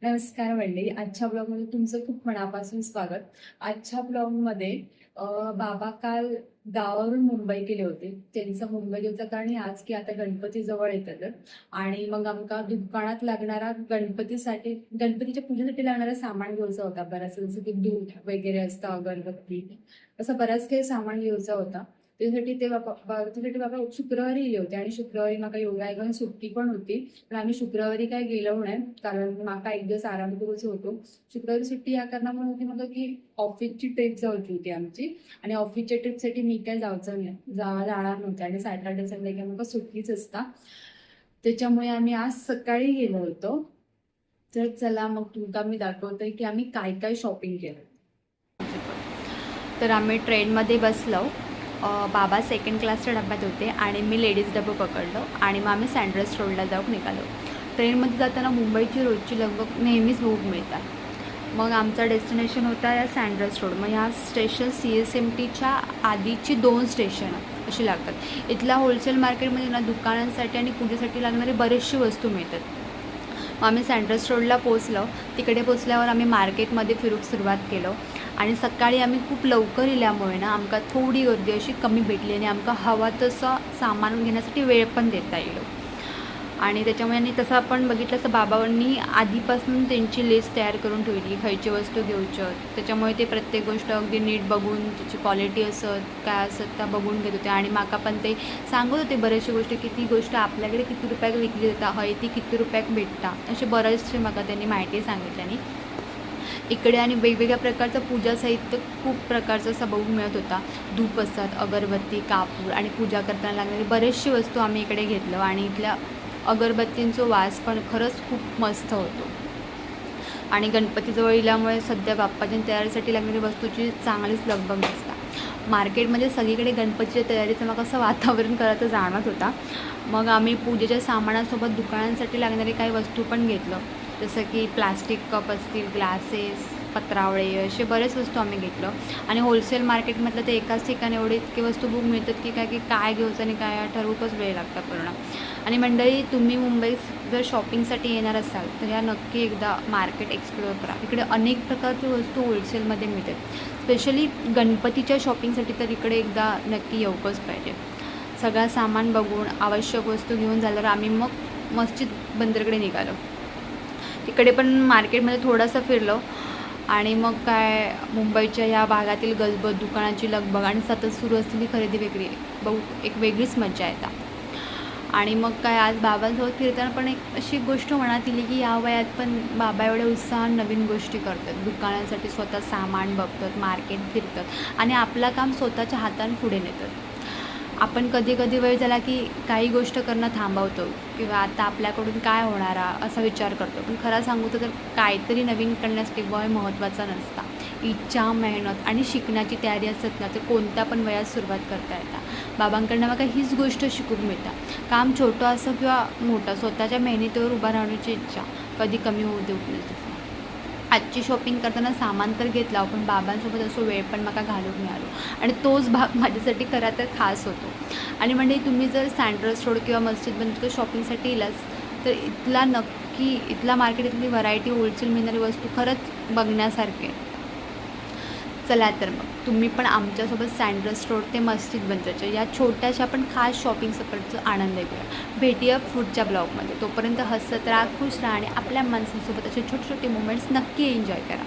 नमस्कार मंडळी. आजच्या ब्लॉगमध्ये तुमचं खूप मनापासून स्वागत. आजच्या ब्लॉगमध्ये बाबा काल गावावरून मुंबई गेले होते. त्यांचं मुंबई गेलं कारण आज की आता गणपती जवळ येतात आणि मग आमका दुकानात लागणारा गणपतीच्या पूजेसाठी लागणारा सामान घ्यायचा होता. बराच जसं की दूध वगैरे असतं, अगरबत्ती, असं बराच काही सामान घ्यायचा होता. त्यासाठी बाबा शुक्रवारी गेले होते आणि शुक्रवारी म्हाका योगायोगान सुट्टी पण होती. पण आम्ही शुक्रवारी काय गेलो नाही कारण म्हाका एक दिवस आराम करूच होतो. शुक्रवारी सुट्टी या कारणामुळे होती म्हाका की ऑफिसची ट्रिप जावची होती आमची आणि ऑफिसच्या ट्रिपसाठी मी काय जावचं नाही जाणार नव्हते आणि सॅटर्डे संडे काय म्हाका सुट्टीच असता. त्याच्यामुळे आम्ही आज सकाळी गेलो होतो. तर चला मग तुमका मी दाखवते की आम्ही काय काय शॉपिंग केलं. तर आम्ही ट्रेनमध्ये बसलो. बाबा सेकंड क्लासच्या डब्यात होते आणि मी लेडीज डबं पकडलो आणि मग आम्ही सँड्रस रोडला जाऊन निघालो. ट्रेनमध्ये जाताना मुंबईची रोजची लगबग नेहमीच बघूक मिळतात. मग आमचा डेस्टिनेशन होता या सँड्रस रोड. मग ह्या स्टेशन CSMTच्या आधीची 2 स्टेशन अशी लागतात. इथल्या होलसेल मार्केटमध्ये ना दुकानांसाठी आणि पूजेसाठी लागणारी बरीचशी वस्तू मिळतात. मग आम्ही सँड्रस रोडला पोचलो. तिकडे पोचल्यावर आम्ही मार्केटमध्ये फिरूक सुरुवात केलो आणि सकाळी आम्ही खूप लवकर इल्यामुळे ना आमका थोडी गर्दी अशी कमी भेटली आणि आमका हवा तसं सामान घेण्यासाठी वेळ पण देता येईल. आणि त्याच्यामुळे आणि तसं आपण बघितलं असं बाबांनी आधीपासून त्यांची लिस्ट तयार करून ठेवली खयची वस्तू घेऊच्या. त्याच्यामुळे ते प्रत्येक गोष्ट अगदी नीट बघून त्याची क्वालिटी असत काय असत त्या बघून घेत होते आणि माका पण ते सांगत होते बरेचशे गोष्टी की ती गोष्ट आपल्याकडे किती रुपयाक विकली जाता हय ती किती रुपयाक भेटता असे बरेचसे माका त्यांनी माहिती सांगितल्यानी. इकडे आणि वेगवेगळ्या प्रकारचं पूजा साहित्य खूप प्रकारचं असं बघून मिळत होता. धूप असतात, अगरबत्ती, कापूर आणि पूजा करताना लागणारी बरेचशी वस्तू आम्ही इकडे घेतलं आणि इथल्या अगरबत्तींचा वास पण खरंच खूप मस्त होतो. आणि गणपतीजवळ इल्यामुळे सध्या बाप्पाच्या तयारीसाठी लागणारी वस्तूची चांगलीच लगबग असता. मार्केटमध्ये सगळीकडे गणपतीच्या तयारीचं मग असं वातावरण करायचं जाणवत होता. मग आम्ही पूजेच्या सामानासोबत दुकानांसाठी लागणारी काही वस्तू पण घेतलं. जसं की प्लास्टिक कप असतील, ग्लासेस, पत्रावळे असे बरेच वस्तू आम्ही घेतलं. आणि होलसेल मार्केटमधलं ते एकाच ठिकाणी एवढे इतके वस्तू बघून मिळतात की काय घ्यायचं आणि काय ठरवूकच वेळ लागता पूर्ण. आणि मंडळी तुम्ही मुंबईत जर शॉपिंगसाठी येणार असाल तर या नक्की एकदा मार्केट एक्सप्लोअर करा. इकडे अनेक प्रकारची वस्तू होलसेलमध्ये मिळतात. स्पेशली गणपतीच्या शॉपिंगसाठी तर इकडे एकदा नक्की येऊकच पाहिजे. सगळं सामान बघून आवश्यक वस्तू घेऊन झाल्यावर आम्ही मग मस्जिद बंदरकडे निघालो. तिकडे पण मार्केटमध्ये थोडंसं फिरलो आणि मग काय मुंबईच्या ह्या भागातील गजबज, दुकानाची लगबग आणि सतत सुरू असलेली खरेदी विक्री बघू एक वेगळीच मजा येतात. आणि मग काय आज बाबांसोबत फिरताना पण एक अशी गोष्ट मनात येईल की या वयात पण बाबा एवढ्या उत्साहान नवीन गोष्टी करतात. दुकानांसाठी स्वतः सामान बघतात, मार्केट फिरतात आणि आपलं काम स्वतःच्या हाताने पुढे नेतात. आपण कधी कधी वेळ झाला की काही गोष्ट करणं थांबवतो किंवा आता आपल्याकडून काय होणारा असा विचार करतो. पण खरं सांगू तर काहीतरी नवीन करण्यासाठी वय महत्त्वाचा नसता. इच्छा, मेहनत आणि शिकण्याची तयारी असत ना तर कोणत्या पण वयात सुरुवात करता येतात. बाबांकडनं मला हीच गोष्ट शिकून मिळतात. काम छोटं असं किंवा मोठं स्वतःच्या मेहनतीवर उभा राहण्याची इच्छा कधी कमी होऊ देऊ नये. आजची शॉपिंग करताना सामान तर घेतला पण बाबांसोबत असं वेळ पण मला घालून मिळालो आणि तोच भाग माझ्यासाठी खरा तर खास होतो. आणि म्हणजे तुम्ही जर सँड्रस रोड किंवा मस्जिद बंद शॉपिंगसाठी येलाच तर इथला मार्केटमधली व्हरायटी होलसेल मिळणारी वस्तू खरंच बघण्यासारखी आहे. चला तर मग तुम्ही पण आमच्यासोबत सँड्रस रोड ते मस्जिद बंदरच्या या छोट्याशा पण खास शॉपिंग सकटचं आनंद घेऊया. भेटूया पुढच्या ब्लॉगमध्ये. तोपर्यंत हसत राहा, खुश राहा आणि आपल्या माणसांसोबत असे छोटे छोटे मोमेंट्स नक्की एन्जॉय करा.